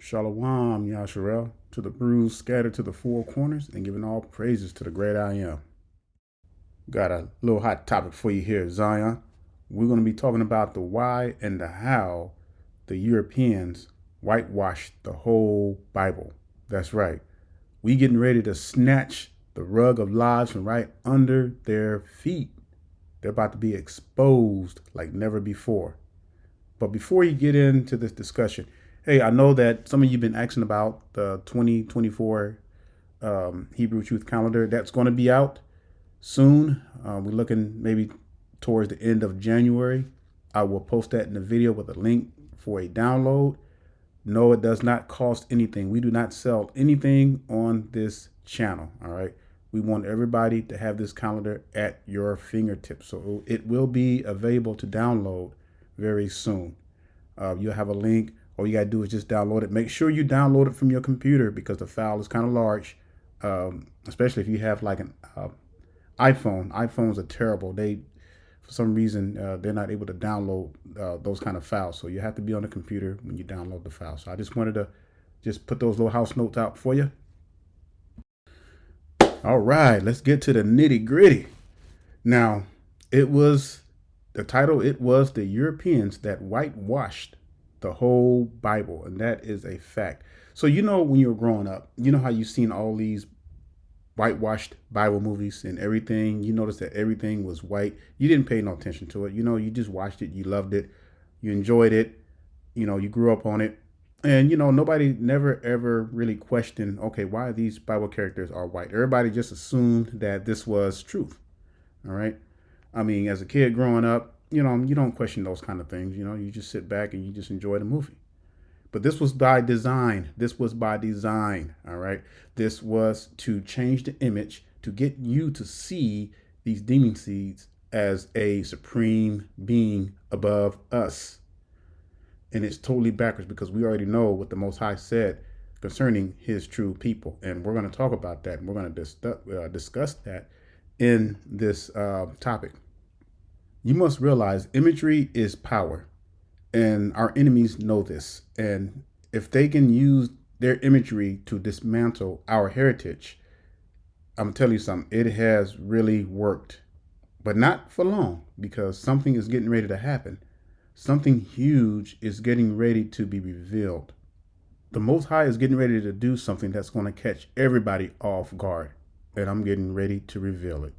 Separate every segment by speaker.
Speaker 1: Shalom, Yasharel, to the bruised, scattered to the four corners, and giving all praises to the great I am. Got a little hot topic for you here, Zion. We're going to be talking about the why and the how the Europeans whitewashed the whole Bible. That's right. We getting ready to snatch the rug of lies from right under their feet. They're about to be exposed like never before. But before you get into this discussion, hey, I know that some of you have been asking about the 2024 Hebrew Truth Calendar. That's going to be out soon. We're looking maybe towards the end of January. I will post that in the video with a link for a download. No, it does not cost anything. We do not sell anything on this channel. All right. We want everybody to have this calendar at your fingertips. So it will be available to download very soon. You'll have a link. All you got to do is just download it. Make sure you download it from your computer because the file is kind of large, especially if you have like an iPhone. iPhones are terrible. For some reason, they're not able to download those kind of files. So you have to be on the computer when you download the file. So I just wanted to just put those little house notes out for you. All right, let's get to the nitty gritty. Now, it was the Europeans that whitewashed the whole Bible, and that is a fact. So when you were growing up, you know how you've seen all these whitewashed Bible movies and everything. You noticed that everything was white. You didn't pay no attention to it. You just watched it. You loved it. You enjoyed it. You grew up on it. And, nobody never ever really questioned, okay, why these Bible characters are white. Everybody just assumed that this was truth. All right. I mean, as a kid growing up, you don't question those kind of things. You just sit back and you just enjoy the movie. But this was by design. All right. This was to change the image to get you to see these demon seeds as a supreme being above us. And it's totally backwards because we already know what the Most High said concerning his true people. And we're going to talk about that. And we're going to discuss that in this topic. You must realize imagery is power. And our enemies know this. And if they can use their imagery to dismantle our heritage, I'm telling you something, it has really worked. But not for long, because something is getting ready to happen. Something huge is getting ready to be revealed. The Most High is getting ready to do something that's going to catch everybody off guard. And I'm getting ready to reveal it.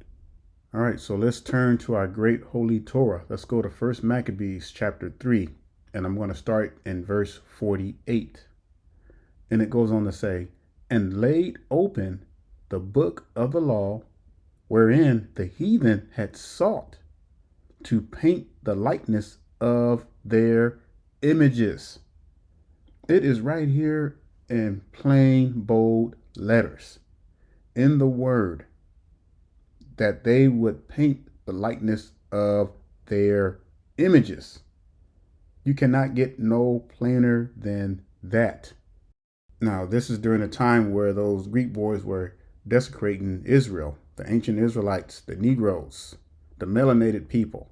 Speaker 1: All right, so let's turn to our great holy Torah. Let's go to 1 Maccabees chapter 3. And I'm going to start in verse 48. And it goes on to say, and laid open the book of the law, wherein the heathen had sought to paint the likeness of their images. It is right here in plain, bold letters in the word that they would paint the likeness of their images. You cannot get no plainer than that. Now, this is during a time where those Greek boys were desecrating Israel, the ancient Israelites, the Negroes, the melanated people,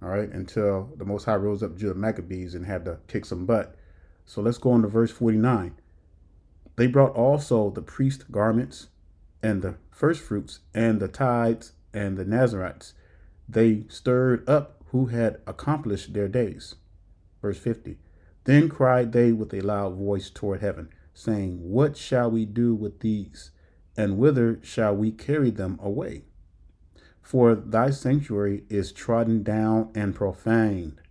Speaker 1: all right, until the Most High rose up Judah Maccabees and had to kick some butt. So let's go on to verse 49. They brought also the priest garments and the first fruits and the tithes and the Nazarites. They stirred up who had accomplished their days. Verse 50. Then cried they with a loud voice toward heaven, saying, what shall we do with these? And whither shall we carry them away? For thy sanctuary is trodden down and profaned,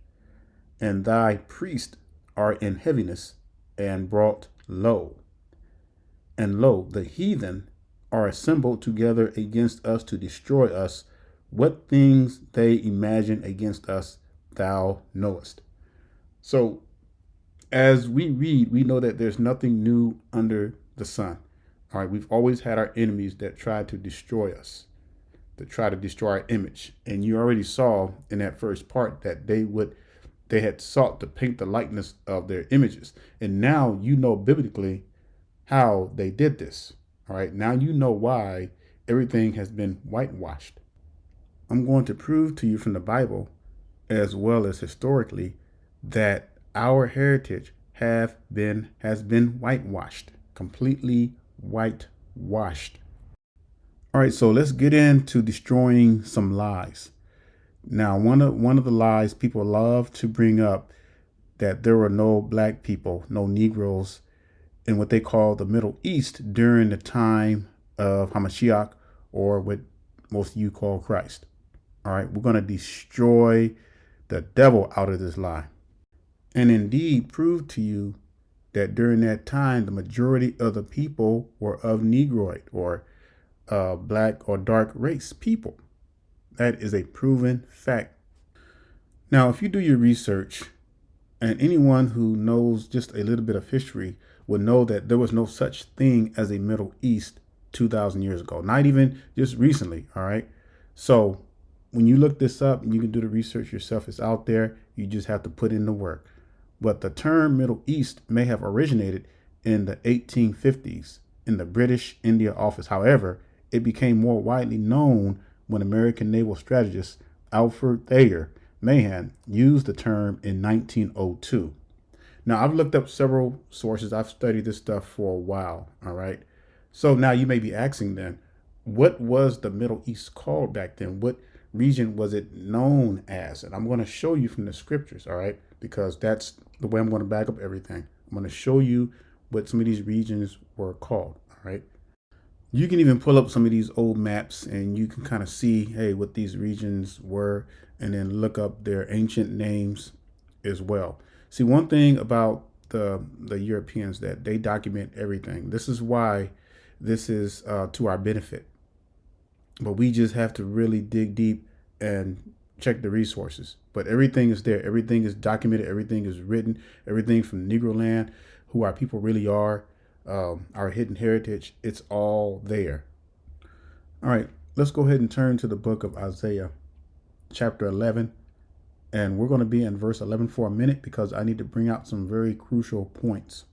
Speaker 1: and thy priests are in heaviness and brought low. And lo, the heathen are assembled together against us to destroy us. What things they imagine against us, thou knowest. So as we read, we know that there's nothing new under the sun. All right, we've always had our enemies that try to destroy us, that try to destroy our image. And you already saw in that first part that they had sought to paint the likeness of their images. And now you know biblically how they did this. All right, now you know why everything has been whitewashed. I'm going to prove to you from the Bible, as well as historically, that our heritage has been whitewashed, completely whitewashed. All right, so let's get into destroying some lies. Now, one of the lies people love to bring up, that there were no black people, no Negroes in what they call the Middle East during the time of Hamashiach, or what most of you call Christ. All right, we're going to destroy the devil out of this lie, and indeed prove to you that during that time the majority of the people were of Negroid, or black or dark race people. That is a proven fact. Now, if you do your research, and anyone who knows just a little bit of history will know that there was no such thing as a Middle East 2,000 years ago, not even just recently. All right. So when you look this up, and you can do the research yourself, it's out there. You just have to put in the work. But the term Middle East may have originated in the 1850s in the British India Office. However, it became more widely known when American naval strategist Alfred Thayer Mahan used the term in 1902. Now, I've looked up several sources. I've studied this stuff for a while. All right. So now you may be asking then, what was the Middle East called back then? What region was it known as? And I'm going to show you from the scriptures. All right. Because that's the way I'm going to back up everything. I'm going to show you what some of these regions were called. All right. You can even pull up some of these old maps, and you can kind of see, hey, what these regions were, and then look up their ancient names as well. See, one thing about the Europeans, that they document everything. This is why this is to our benefit. But we just have to really dig deep and check the resources. But everything is there. Everything is documented. Everything is written. Everything from Negro land, who our people really are, our hidden heritage. It's all there. All right, let's go ahead and turn to the book of Isaiah, chapter 11. And we're going to be in verse 11 for a minute, because I need to bring out some very crucial points.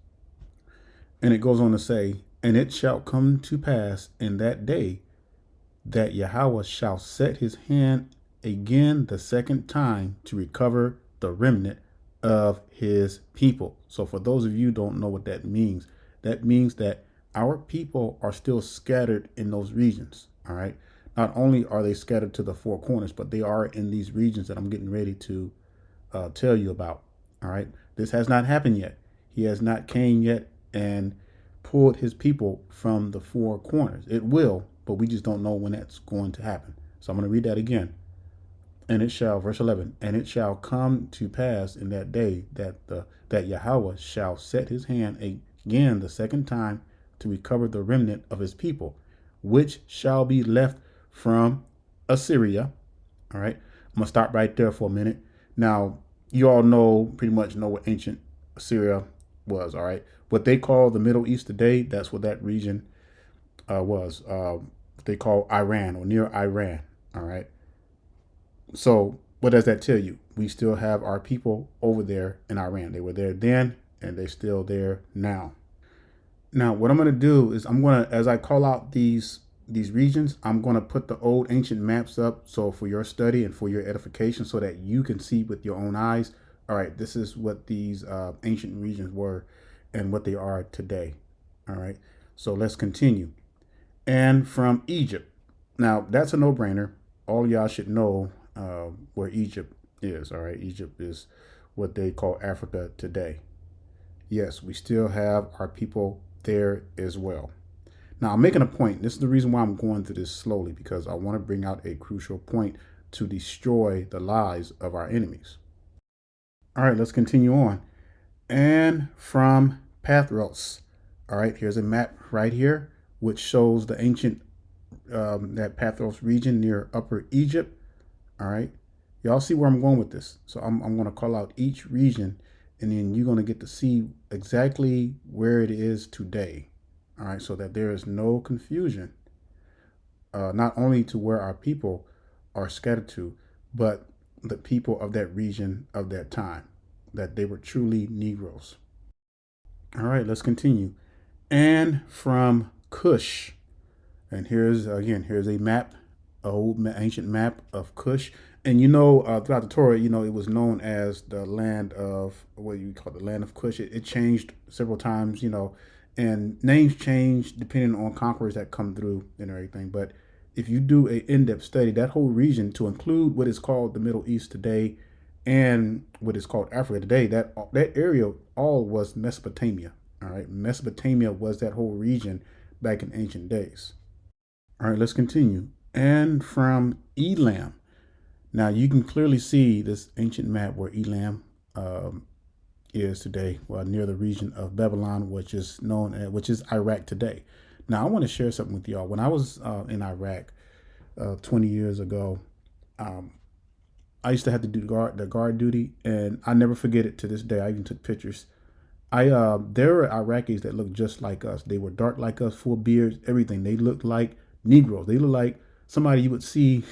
Speaker 1: And it goes on to say, "And it shall come to pass in that day that Yahweh shall set his hand again the second time to recover the remnant of his people." So for those of you who don't know what that means that our people are still scattered in those regions. All right. Not only are they scattered to the four corners, but they are in these regions that I'm getting ready to tell you about. All right. This has not happened yet. He has not came yet and pulled his people from the four corners. It will, but we just don't know when that's going to happen. So I'm going to read that again. And it shall, verse 11, "And it shall come to pass in that day that Yahweh shall set his hand again the second time to recover the remnant of his people, which shall be left from Assyria." All right. I'm going to stop right there for a minute. Now, you all pretty much know what ancient Assyria was. All right. What they call the Middle East today, that's what that region was. They call Iran, or near Iran. All right. So what does that tell you? We still have our people over there in Iran. They were there then, and they're still there now. Now, what I'm going to do is as I call out these regions, I'm going to put the old ancient maps up, so for your study and for your edification, so that you can see with your own eyes. All right, this is what these ancient regions were and what they are today. All right, so let's continue. "And from Egypt." Now, that's a no-brainer. All y'all should know where Egypt is. All right, Egypt is what they call Africa today. Yes, we still have our people there as well. Now, I'm making a point. This is the reason why I'm going through this slowly, because I want to bring out a crucial point to destroy the lies of our enemies. All right, let's continue on. "And from Pathros." All right, here's a map right here, which shows the ancient, that Pathros region near Upper Egypt. All right, y'all see where I'm going with this. So I'm going to call out each region, and then you're going to get to see exactly where it is today. All right, so that there is no confusion, not only to where our people are scattered to, but the people of that region of that time, that they were truly Negroes. All right, let's continue. "And from Cush." And here's a map, ancient map of Cush. And throughout the Torah, it was known as the land of what you call the land of Cush. It changed several times, and names change depending on conquerors that come through and everything. But if you do a in-depth study, that whole region, to include what is called the Middle East today and what is called Africa today, that area all was Mesopotamia. All right, Mesopotamia was that whole region back in ancient days. All right, let's continue. And from Elam. Now you can clearly see this ancient map where Elam is today, well, near the region of Babylon, which is Iraq today. Now I want to share something with y'all. When I was in Iraq 20 years ago, um, I used to have to do the guard duty, and I never forget it to this day. I even took pictures. I There were Iraqis that looked just like us. They were dark like us, full beards, everything. They looked like Negroes. They looked like somebody you would see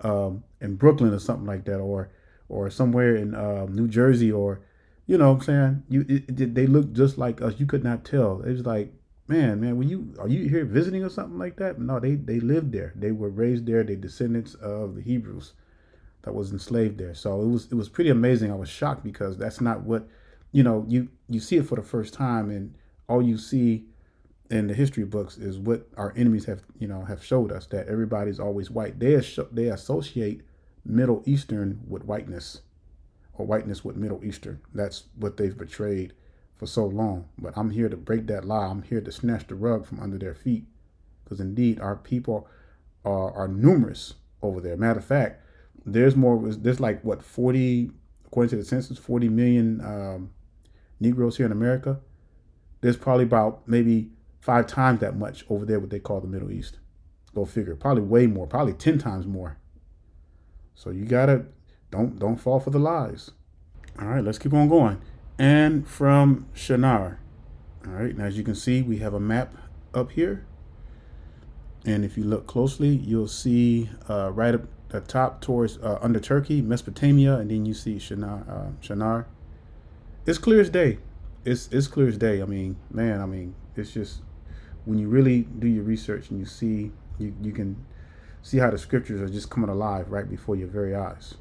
Speaker 1: in Brooklyn or something like that, or somewhere in New Jersey, or what I'm saying. They looked just like us. You could not tell. It was like, man, are you here visiting or something like that? No, they lived there. They were raised there. They descendants of the Hebrews that was enslaved there. So it was pretty amazing. I was shocked because that's not what you see it for the first time, and all you see in the history books is what our enemies have showed us, that everybody's always white. They associate Middle Eastern with whiteness, or whiteness with Middle Eastern. That's what they've betrayed for so long. But I'm here to break that lie. I'm here to snatch the rug from under their feet, because indeed our people are numerous over there. Matter of fact, there's like what 40, according to the census, 40 million Negroes here in America. There's probably about maybe 5 times that much over there, what they call the Middle East. Go figure. Probably way more. Probably 10 times more. So you gotta don't fall for the lies. All right, let's keep on going. And from Shinar. All right, now as you can see, we have a map up here. And if you look closely, you'll see right up the top towards under Turkey, Mesopotamia, and then you see Shinar. It's clear as day. It's clear as day. I mean, man, it's just when you really do your research and you can see how the scriptures are just coming alive right before your very eyes.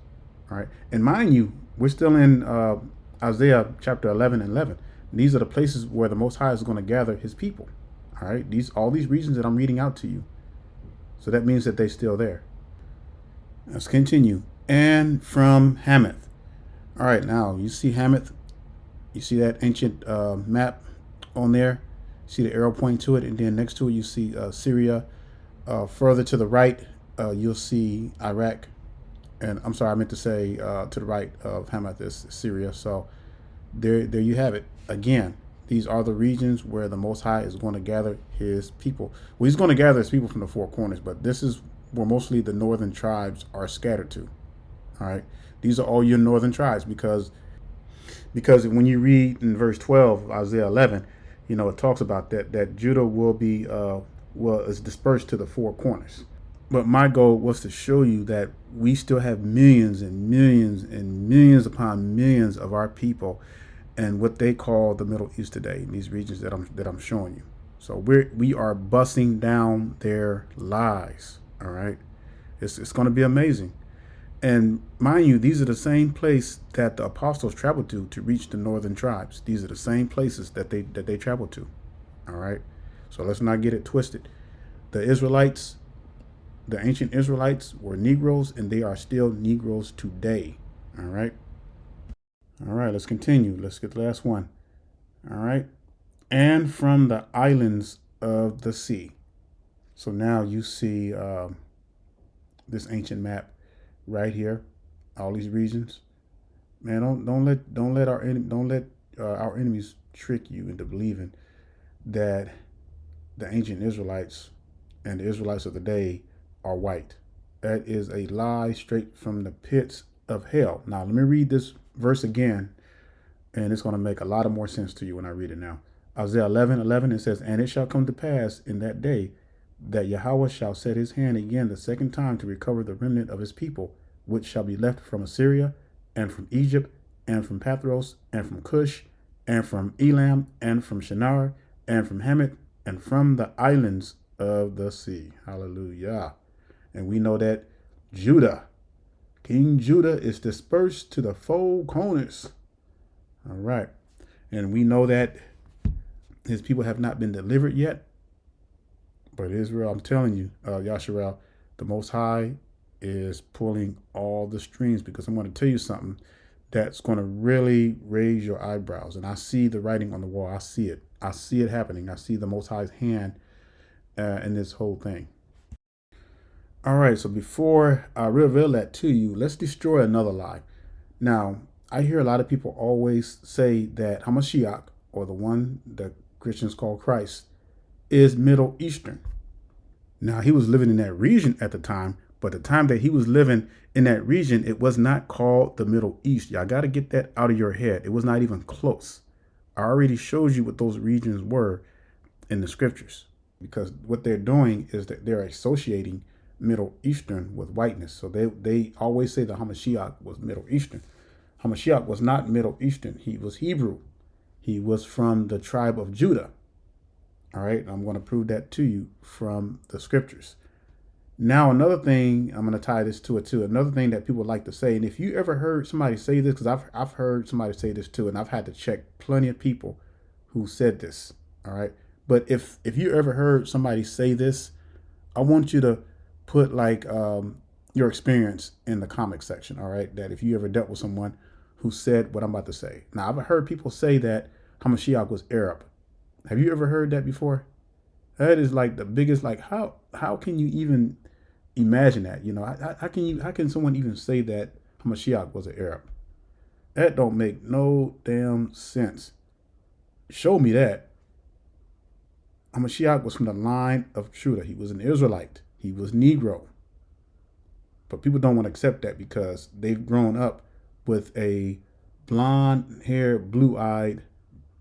Speaker 1: All right, and mind you, we're still in Isaiah chapter 11 and 11. These are the places where the Most High is going to gather His people. All right, all these regions that I'm reading out to you. So that means that they're still there. Let's continue. And from Hamath. All right, now you see Hamath. You see that ancient map on there. See the arrow pointing to it, and then next to it you see Syria. Further to the right, you'll see Iraq. And I'm sorry, I meant to say to the right of Hamath is Syria. So there you have it. Again, these are the regions where the Most High is going to gather His people. Well, He's going to gather His people from the four corners, but this is where mostly the northern tribes are scattered to. All right, these are all your northern tribes, because when you read in verse 12 of Isaiah 11, it talks about that Judah is dispersed to the four corners. But my goal was to show you that we still have millions and millions and millions upon millions of our people and what they call the Middle East today, in these regions that I'm showing you. So we are busting down their lies. All right, it's going to be amazing. And mind you, these are the same place that the apostles traveled to reach the northern tribes. These are the same places that they traveled to. All right, so let's not get it twisted. The ancient Israelites were Negroes, and they are still Negroes today. All right. All right, let's continue. Let's get the last one. All right. And from the islands of the sea. So now you see this ancient map right here, all these regions. Man, don't let our enemies trick you into believing that the ancient Israelites and the Israelites of the day are white. That is a lie straight from the pits of hell. Now let me read this verse again, and it's going to make a lot of more sense to you when I read it now. Isaiah 11:11, it says, "And it shall come to pass in that day that Yahweh shall set His hand again the second time to recover the remnant of His people, which shall be left from Assyria, and from Egypt, and from Pathros, and from Cush, and from Elam, and from Shinar, and from Hamath, and from the islands of the sea." Hallelujah. And we know that Judah King Judah is dispersed to the four corners. All right. And we know that his people have not been delivered yet. But Israel, I'm telling you, Yasharel, the Most High is pulling all the strings, because I'm going to tell you something that's going to really raise your eyebrows. And I see the writing on the wall. I see it. I see it happening. I see the Most High's hand in this whole thing. All right. So before I reveal that to you, let's destroy another lie. Now, I hear a lot of people always say that Hamashiach, or the one that Christians call Christ, is Middle Eastern. Now, he was living in that region at the time, but the time that he was living in that region, it was not called the Middle East. Y'all got to get that out of your head. It was not even close. I already showed you what those regions were in the scriptures, because what they're doing is that they're associating Middle Eastern with whiteness. So they always say that Hamashiach was Middle Eastern. Hamashiach was not Middle Eastern. He was Hebrew. He was from the tribe of Judah. All right, I'm going to prove that to you from the scriptures. Now, another thing, I'm going to tie this to it too. Another thing that people like to say, and if you ever heard somebody say this, because I've heard somebody say this too, and I've had to check plenty of people who said this. All right, but if you ever heard somebody say this, I want you to put like your experience in the comment section. All right, that if you ever dealt with someone who said what I'm about to say. Now, I've heard people say that Hamashiach was Arab. Have you ever heard that before? That is like the biggest, like, how can you even imagine that? You know, how can someone even say that Hamashiach was an Arab? That don't make no damn sense. Show me that. Hamashiach was from the line of Judah. He was an Israelite. He was Negro. But people don't want to accept that because they've grown up with a blonde haired, blue-eyed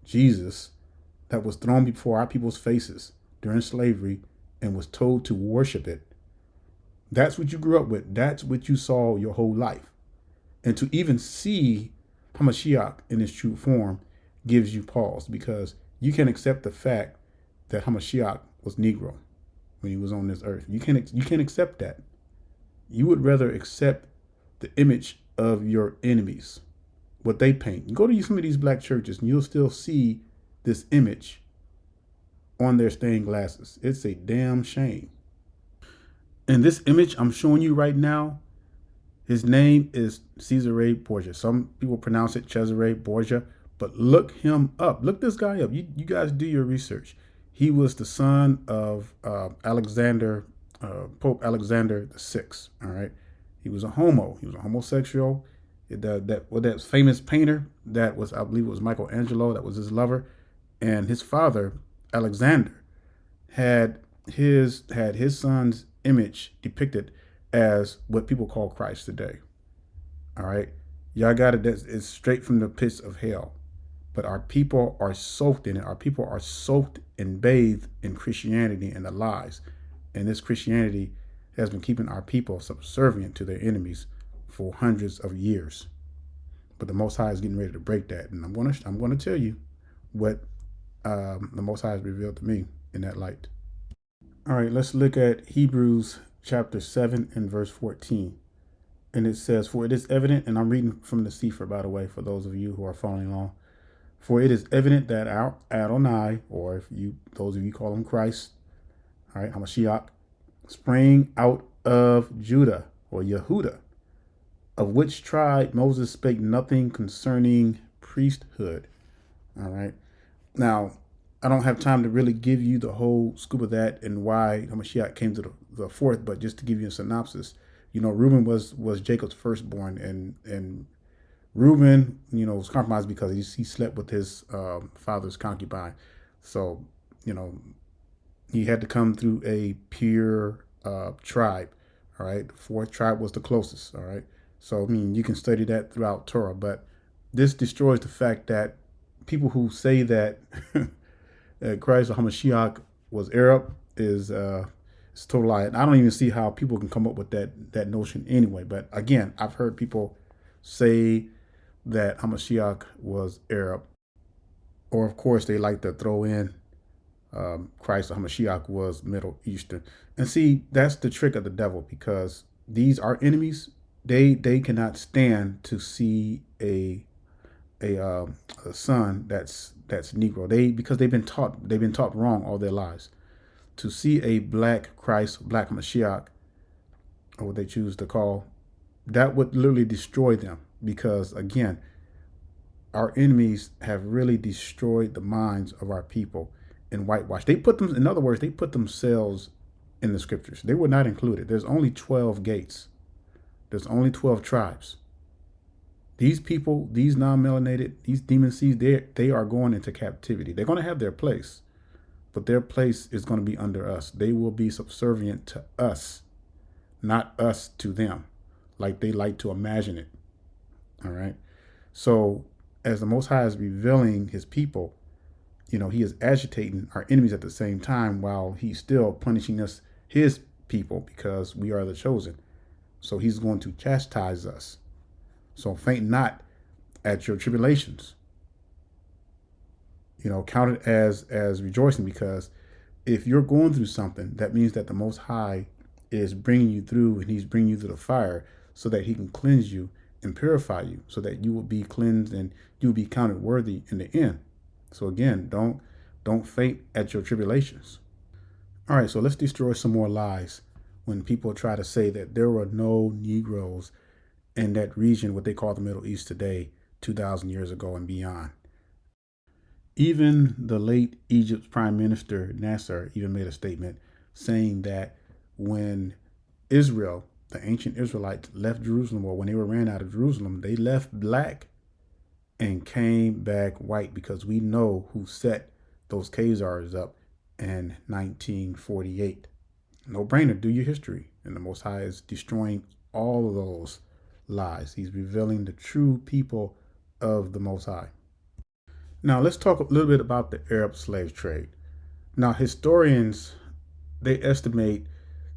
Speaker 1: Jesus that was thrown before our people's faces during slavery and was told to worship it. That's what you grew up with. That's what you saw your whole life. And to even see Hamashiach in his true form gives you pause, because you can accept the fact that Hamashiach was Negro when he was on this earth. You can't accept that. You would rather accept the image of your enemies, what they paint. You go to some of these black churches and you'll still see this image on their stained glasses. It's a damn shame. And this image I'm showing you right now, his name is Cesare Borgia. Some people pronounce it Cesare Borgia, but look him up. Look this guy up. You guys do your research. He was the son of Alexander, Pope Alexander VI. All right. He was a homo. He was a homosexual. That famous painter that was, I believe it was Michelangelo, that was his lover. And his father, Alexander, had his son's image depicted as what people call Christ today. All right. Y'all got it. It's straight from the pits of hell. But our people are soaked in it. Our people are soaked and bathed in Christianity and the lies. And this Christianity has been keeping our people subservient to their enemies for hundreds of years. But the Most High is getting ready to break that. And I'm going to tell you what the Most High has revealed to me in that light. All right, let's look at Hebrews chapter 7 and verse 14. And it says, "For it is evident," and I'm reading from the Sefer, by the way, for those of you who are following along. "For it is evident that our Adonai, or those of you call him Christ, all right, Hamashiach, sprang out of Judah, or Yehuda, of which tribe Moses spake nothing concerning priesthood." All right. Now, I don't have time to really give you the whole scoop of that and why Hamashiach came to the fourth, but just to give you a synopsis, Reuben was Jacob's firstborn, and Reuben, was compromised because he slept with his father's concubine. So, he had to come through a pure tribe. All right. The fourth tribe was the closest. All right. So, you can study that throughout Torah, but this destroys the fact that people who say that Christ or Hamashiach was Arab is it's a total lie. And I don't even see how people can come up with that notion anyway. But again, I've heard people say that Hamashiach was Arab, or of course they like to throw in Christ or Hamashiach was Middle Eastern. And see, that's the trick of the devil, because these are enemies. They cannot stand to see a son that's Negro. They because they've been taught wrong all their lives. To see a black Christ, black Mashiach, or what they choose to call, that would literally destroy them. Because again, our enemies have really destroyed the minds of our people and whitewash. They put them, in other words, they put themselves in the scriptures. They were not included. There's only 12 gates. There's only 12 tribes. These people, these non-melanated, these demon seeds, they are going into captivity. They're going to have their place, but their place is going to be under us. They will be subservient to us, not us to them, like they like to imagine it. All right. So as the Most High is revealing his people, he is agitating our enemies at the same time while he's still punishing us, his people, because we are the chosen. So he's going to chastise us. So faint not at your tribulations. Count it as rejoicing, because if you're going through something, that means that the Most High is bringing you through, and he's bringing you through the fire so that he can cleanse you and purify you, so that you will be cleansed and you will be counted worthy in the end. So again, don't faint at your tribulations. All right, so let's destroy some more lies when people try to say that there were no Negroes in that region, what they call the Middle East today, 2,000 years ago and beyond. Even the late Egypt's Prime Minister Nasser even made a statement saying that when Israel, the ancient Israelites, left Jerusalem, or when they were ran out of Jerusalem, they left black and came back white, because we know who set those Khazars up in 1948. No brainer, do your history. And the Most High is destroying all of those lies. He's revealing the true people of the Most High. Now let's talk a little bit about the Arab slave trade. Now historians, they estimate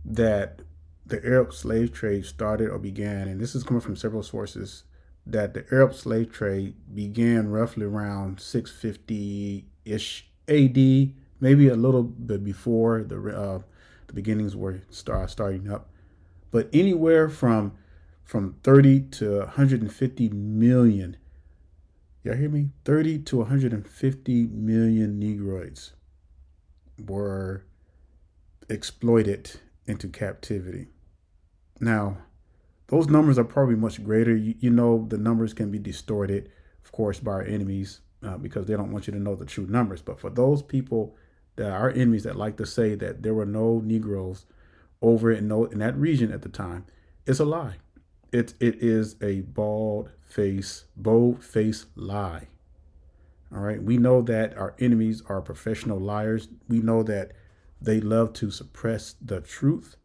Speaker 1: that the Arab slave trade started or began, and this is coming from several sources, that the Arab slave trade began roughly around 650-ish AD, maybe a little bit before the beginnings were starting up, but anywhere from 30 to 150 million. Y'all hear me? 30 to 150 million Negroids were exploited into captivity. Now, those numbers are probably much greater. The numbers can be distorted, of course, by our enemies because they don't want you to know the true numbers. But for those people that are enemies that like to say that there were no Negroes over in that region at the time, it's a lie. It is a bold face lie. All right. We know that our enemies are professional liars. We know that they love to suppress the truth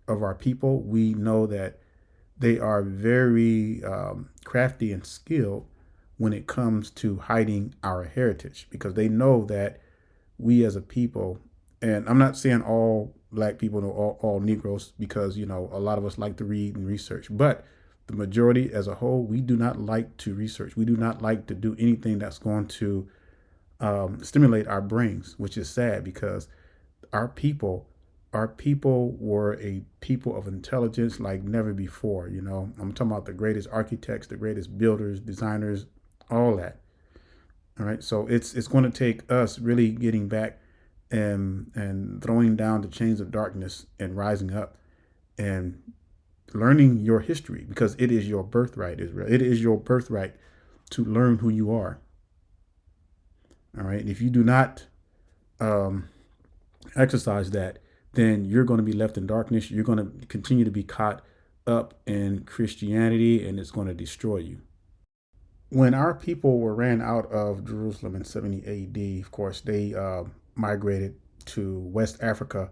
Speaker 1: of our people. We know that they are very crafty and skilled when it comes to hiding our heritage, because they know that we as a people, and I'm not saying all black people or all Negroes, because a lot of us like to read and research, but the majority as a whole, we do not like to research. We do not like to do anything that's going to stimulate our brains, which is sad, because our people were a people of intelligence like never before. I'm talking about the greatest architects, the greatest builders, designers, all that. All right. So it's going to take us really getting back and throwing down the chains of darkness and rising up and learning your history, because it is your birthright, Israel. It is your birthright to learn who you are. All right. And if you do not exercise that, then you're going to be left in darkness. You're going to continue to be caught up in Christianity, and it's going to destroy you. When our people were ran out of Jerusalem in 70 AD, of course, they migrated to West Africa,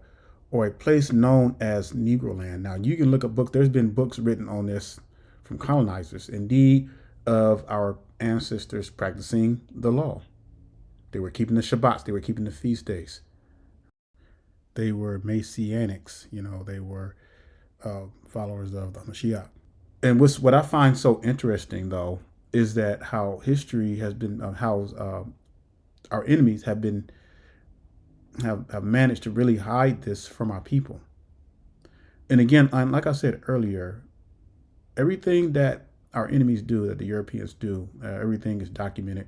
Speaker 1: or a place known as Negroland. Now, you can look up books. There's been books written on this from colonizers, indeed, of our ancestors practicing the law. They were keeping the Shabbats. They were keeping the feast days. They were Messianics. They were followers of the Mashiach. And what I find so interesting, though, is that how history has been, how our enemies have managed to really hide this from our people. And again, like I said earlier, Everything that our enemies do, that the Europeans do, everything is documented.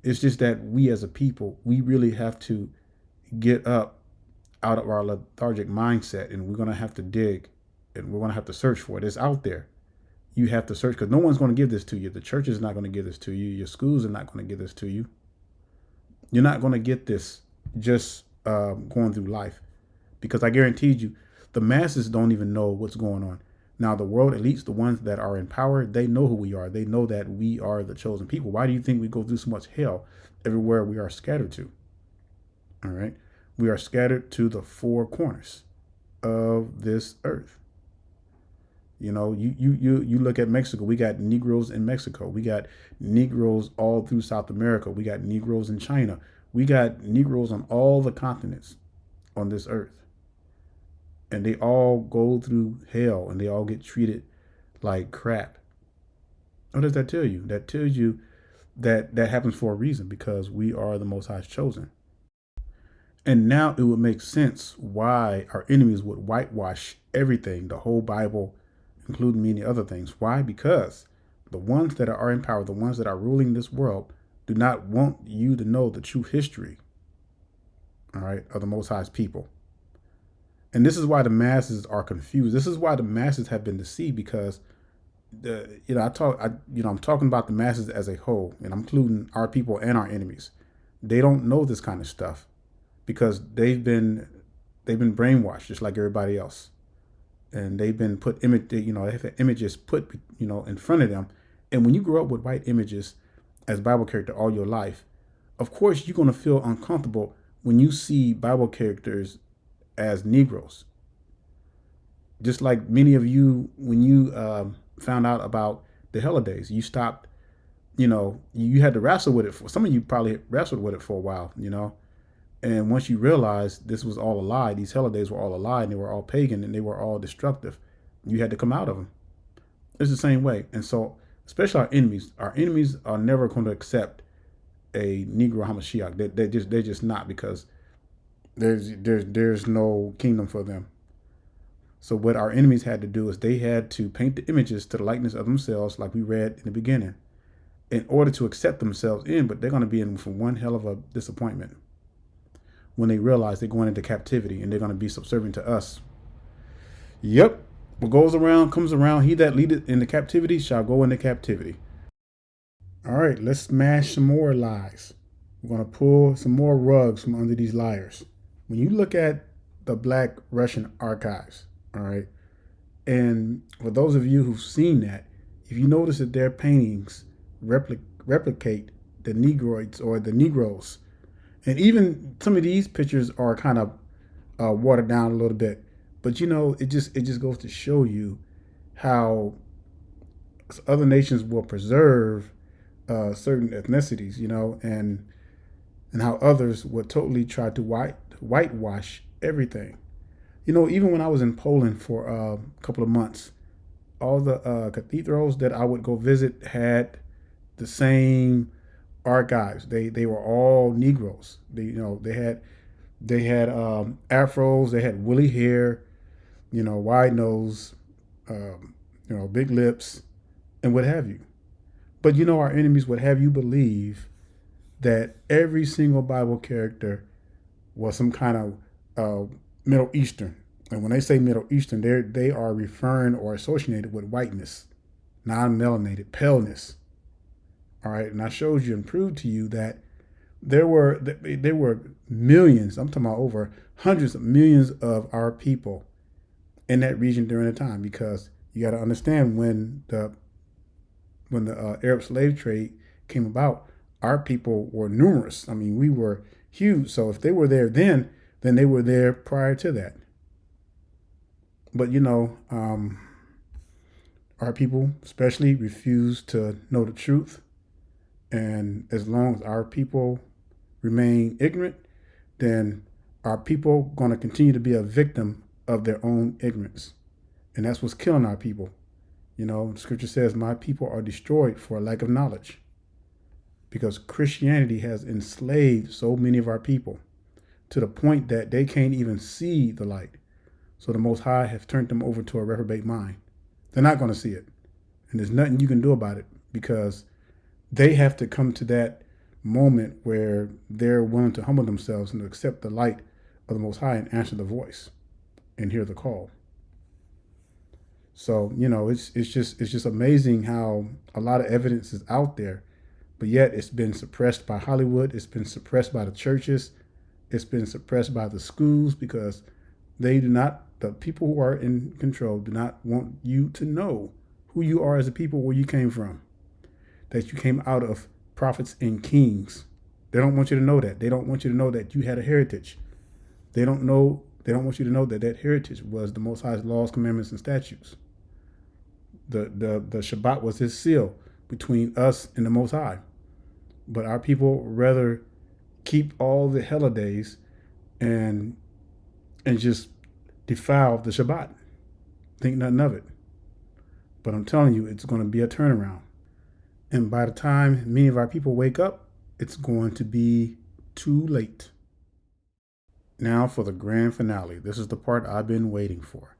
Speaker 1: It's just that we as a people, we really have to get up out of our lethargic mindset, and we're going to have to dig, and we're going to have to search for it. It's out there. You have to search, because no one's going to give this to you. The church is not going to give this to you. Your schools are not going to give this to you. You're not going to get this just going through life, because I guaranteed you, the masses don't even know what's going on. Now, the world elites, the ones that are in power, they know who we are. They know that we are the chosen people. Why do you think we go through so much hell everywhere we are scattered to? All right. We are scattered to the four corners of this earth. You know, you look at Mexico. We got Negroes in Mexico. We got Negroes all through South America. We got Negroes in China. We got Negroes on all the continents on this earth. And they all go through hell, and they all get treated like crap. What does that tell you? That tells you that that happens for a reason, because we are the Most High's chosen. And now it would make sense why our enemies would whitewash everything, the whole Bible, including many other things. Why? Because the ones that are in power, the ones that are ruling this world, do not want you to know the true history, all right, of the Most High's people. And this is why the masses are confused. This is why the masses have been deceived, because I'm talking about the masses as a whole, and I'm including our people and our enemies. They don't know this kind of stuff because they've been brainwashed just like everybody else, and they've been put they have images put in front of them. And when you grow up with white images as Bible character all your life, of course you're going to feel uncomfortable when you see Bible characters as Negroes. Just like many of you, when you found out about the holidays, you stopped, you had to wrestle with it. Some of you probably wrestled with it for a while, and once you realized this was all a lie, these holidays were all a lie, and they were all pagan, and they were all destructive, you had to come out of them. It's the same way. And so, especially our enemies are never going to accept a Negro Hamashiach. They're just not, because there's no kingdom for them. So what our enemies had to do is they had to paint the images to the likeness of themselves, like we read in the beginning, in order to accept themselves in. But they're going to be in for one hell of a disappointment when they realize they're going into captivity and they're going to be subservient to us. Yep. What goes around comes around. He that leadeth into captivity shall go into captivity. All right, let's smash some more lies. We're going to pull some more rugs from under these liars. When you look at the Black Russian archives, all right, and for those of you who've seen that, if you notice that their paintings replicate the Negroids or the Negroes, and even some of these pictures are kind of watered down a little bit, but it just goes to show you how other nations will preserve certain ethnicities, and how others would totally try to whitewash everything. Even when I was in Poland for a couple of months, all the cathedrals that I would go visit had the same archives. They were all Negroes. They had afros. They had woolly hair, wide nose, big lips, and what have you. But our enemies would have you believe that every single Bible character was some kind of Middle Eastern. And when they say Middle Eastern, they are referring or associated with whiteness, non-melanated, paleness. All right, and I showed you and proved to you that there were millions. I'm talking about over hundreds of millions of our people in that region during the time, because you got to understand when the Arab slave trade came about, our people were numerous. I mean, we were huge. So if they were there then they were there prior to that. But our people especially refuse to know the truth. And as long as our people remain ignorant, then our people going to continue to be a victim of their own ignorance. And that's what's killing our people. Scripture says, my people are destroyed for a lack of knowledge, because Christianity has enslaved so many of our people to the point that they can't even see the light. So the Most High has turned them over to a reprobate mind. They're not going to see it. And there's nothing you can do about it because they have to come to that moment where they're willing to humble themselves and accept the light of the Most High and answer the voice and hear the call. So it's just amazing how a lot of evidence is out there, but yet it's been suppressed by Hollywood. It's been suppressed by the churches. It's been suppressed by the schools because they do not. The people who are in control do not want you to know who you are as a people, where you came from, that you came out of prophets and kings. They don't want you to know that. They don't want you to know that you had a heritage. They don't know. They don't want you to know that that heritage was the Most High's laws, commandments, and statutes. The Shabbat was his seal between us and the Most High. But our people rather keep all the holidays and just defile the Shabbat. Think nothing of it. But I'm telling you, it's going to be a turnaround. And by the time many of our people wake up, it's going to be too late. Now for the grand finale. This is the part I've been waiting for.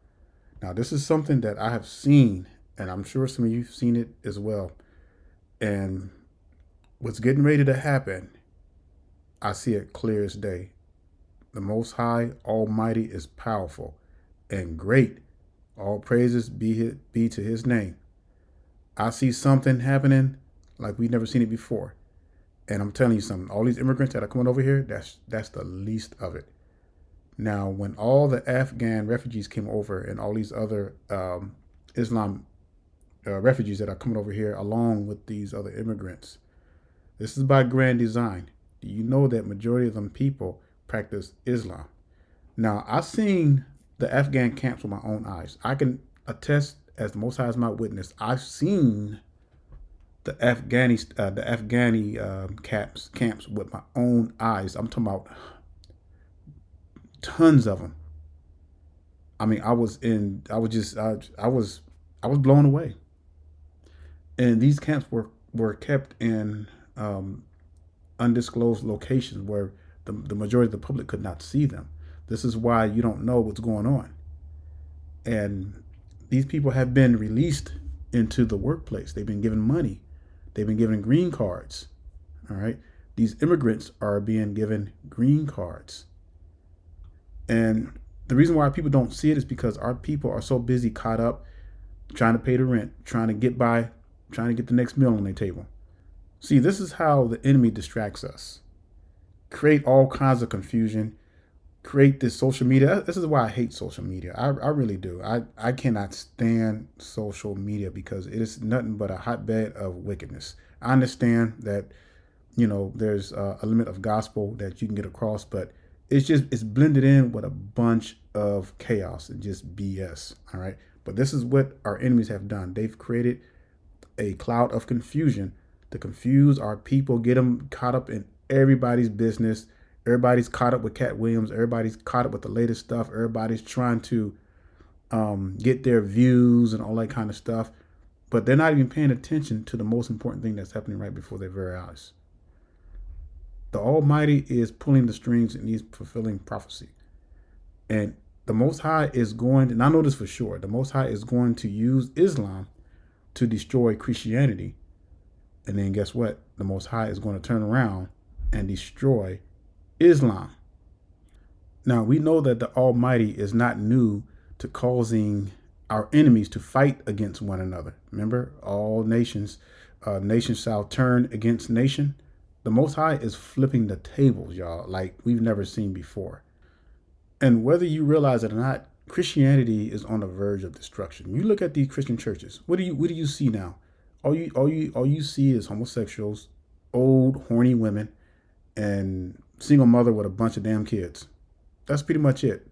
Speaker 1: Now, this is something that I have seen, and I'm sure some of you've seen it as well. And what's getting ready to happen, I see it clear as day. The Most High Almighty is powerful and great. All praises be to his name. I see something happening like we've never seen it before. And I'm telling you something, all these immigrants that are coming over here, that's the least of it. Now, when all the Afghan refugees came over and all these other Islam refugees that are coming over here along with these other immigrants, this is by grand design. Do you know that majority of them people practice Islam? Now, I've seen the Afghan camps with my own eyes. I can attest, as the Most High is my witness, I've seen the Afghani camps with my own eyes. I'm talking about tons of them. I mean, I was blown away. And these camps were kept in undisclosed locations where the majority of the public could not see them. This is why you don't know what's going on. And these people have been released into the workplace. They've been given money. They've been given green cards. All right. These immigrants are being given green cards. And the reason why people don't see it is because our people are so busy caught up trying to pay the rent, trying to get by, trying to get the next meal on their table. See, this is how the enemy distracts us. Create all kinds of confusion, create this social media. This is why I hate social media. I really do. I cannot stand social media because it is nothing but a hotbed of wickedness. I understand that, there's a limit of gospel that you can get across, but it's blended in with a bunch of chaos and just BS. All right. But this is what our enemies have done. They've created a cloud of confusion to confuse our people, get them caught up in everybody's business. Everybody's caught up with Cat Williams. Everybody's caught up with the latest stuff. Everybody's trying to get their views and all that kind of stuff. But they're not even paying attention to the most important thing that's happening right before their very eyes. The Almighty is pulling the strings and he's fulfilling prophecy. And the Most High is going to, and I know this for sure, the Most High is going to use Islam to destroy Christianity. And then guess what? The Most High is going to turn around and destroy Islam. Now, we know that the Almighty is not new to causing our enemies to fight against one another. Remember, all nations shall turn against nation. The Most High is flipping the tables, y'all, like we've never seen before. And whether you realize it or not, Christianity is on the verge of destruction. You look at these Christian churches. What do you see now? All you see is homosexuals, old horny women, and single mother with a bunch of damn kids. That's pretty much it.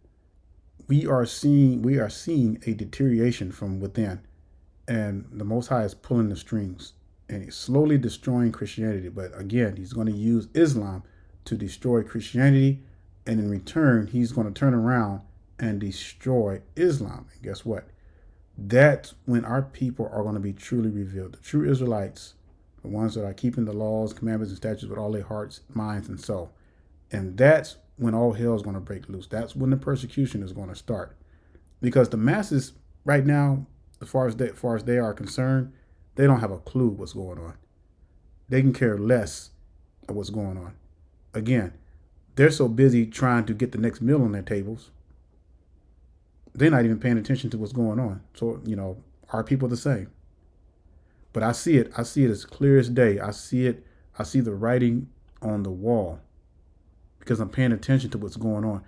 Speaker 1: We are seeing a deterioration from within, and the Most High is pulling the strings, and he's slowly destroying Christianity. But again, he's going to use Islam to destroy Christianity, and in return, he's going to turn around and destroy Islam. And guess what? That's when our people are going to be truly revealed. The true Israelites, the ones that are keeping the laws, commandments, and statutes with all their hearts, minds, and soul. And that's when all hell is going to break loose. That's when the persecution is going to start. Because the masses right now, as far as they are concerned, They don't have a clue what's going on. They can care less of what's going on. Again, they're so busy trying to get the next meal on their tables, they're not even paying attention to what's going on. So, are people the same? But I see it. I see it as clear as day. I see it. I see the writing on the wall because I'm paying attention to what's going on.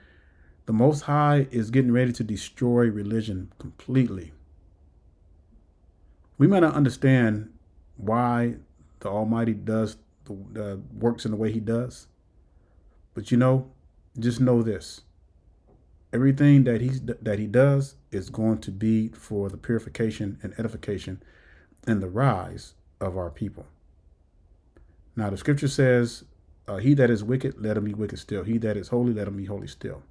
Speaker 1: The Most High is getting ready to destroy religion completely. We may not understand why the Almighty does the works in the way He does, but just know this: everything that He does is going to be for the purification and edification and the rise of our people. Now, the Scripture says, "He that is wicked, let him be wicked still. He that is holy, let him be holy still."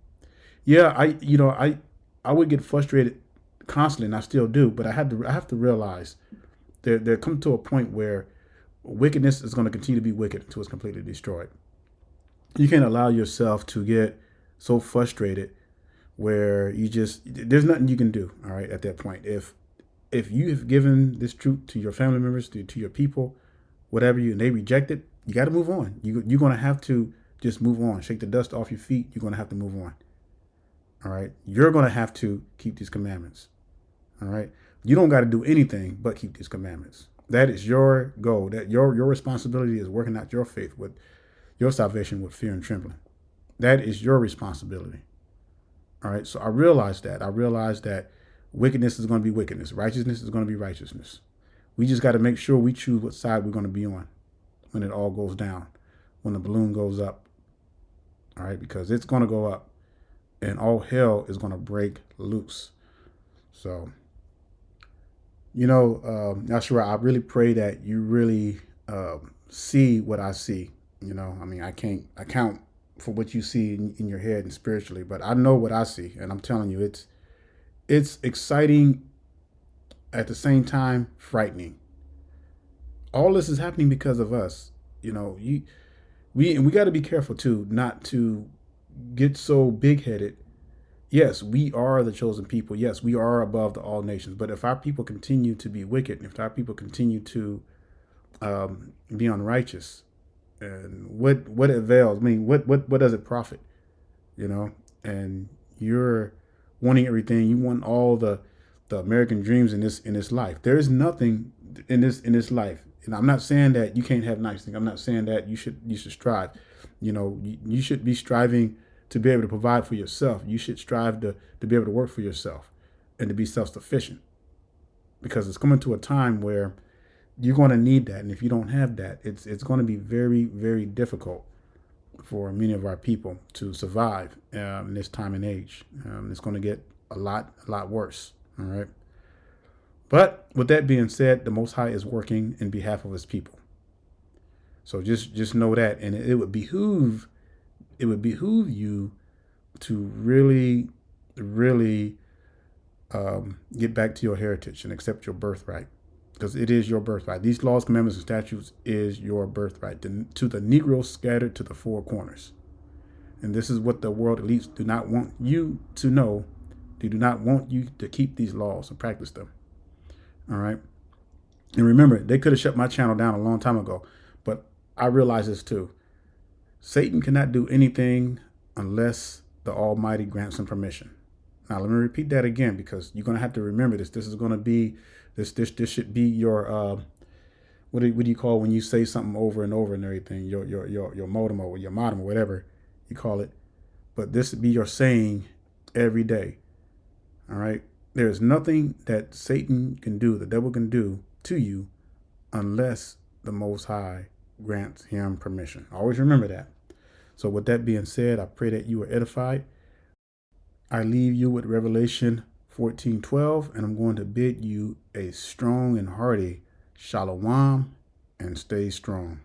Speaker 1: Yeah, I would get frustrated constantly, and I still do. But I have to realize there come to a point where wickedness is going to continue to be wicked until it's completely destroyed. You can't allow yourself to get so frustrated where there's nothing you can do. All right, at that point, if you have given this truth to your family members, to your people, whatever and they reject it, you got to move on. You're going to have to just move on. Shake the dust off your feet. You're going to have to move on. All right. You're going to have to keep these commandments. All right. You don't got to do anything but keep these commandments. That is your goal. That your responsibility is working out your faith with your salvation with fear and trembling. That is your responsibility. All right. So I realized that wickedness is going to be wickedness. Righteousness is going to be righteousness. We just got to make sure we choose what side we're going to be on when it all goes down, when the balloon goes up. All right. Because it's going to go up and all hell is going to break loose. So, Yashua, I really pray that you really see what I see. I can't account for what you see in your head and spiritually, but I know what I see, and I'm telling you, it's exciting at the same time frightening. All this is happening because of us. We got to be careful too, not to get so big-headed. Yes, we are the chosen people. Yes, we are above the all nations. But if our people continue to be wicked, if our people continue to be unrighteous, and what it avails? I mean, what does it profit? And you're wanting everything. You want all the American dreams in this life. There is nothing in this life. And I'm not saying that you can't have nice things. I'm not saying that you should strive. You should be striving to be able to provide for yourself. You should strive to be able to work for yourself and to be self-sufficient, because it's coming to a time where you're going to need that. And if you don't have that, it's going to be very, very difficult for many of our people to survive in this time and age. It's going to get a lot worse. All right. But with that being said, the Most High is working in behalf of His people. So just know that, and it would behoove you to really, really get back to your heritage and accept your birthright, because it is your birthright. These laws, commandments, and statutes is your birthright to the Negroes scattered to the four corners. And this is what the world elites do not want you to know. They do not want you to keep these laws and practice them. All right. And remember, they could have shut my channel down a long time ago, but I realize this too. Satan cannot do anything unless the Almighty grants him permission. Now, let me repeat that again, because you're going to have to remember this. This is going to be, this should be your, what do you call when you say something over and over and everything, your modem or your modem or whatever you call it. But this would be your saying every day. All right. There is nothing that Satan can do, the devil can do to you, unless the Most High grants him permission. Always remember that. So with that being said, I pray that you are edified. I leave you with Revelation 14:12, and I'm going to bid you a strong and hearty shalom and stay strong.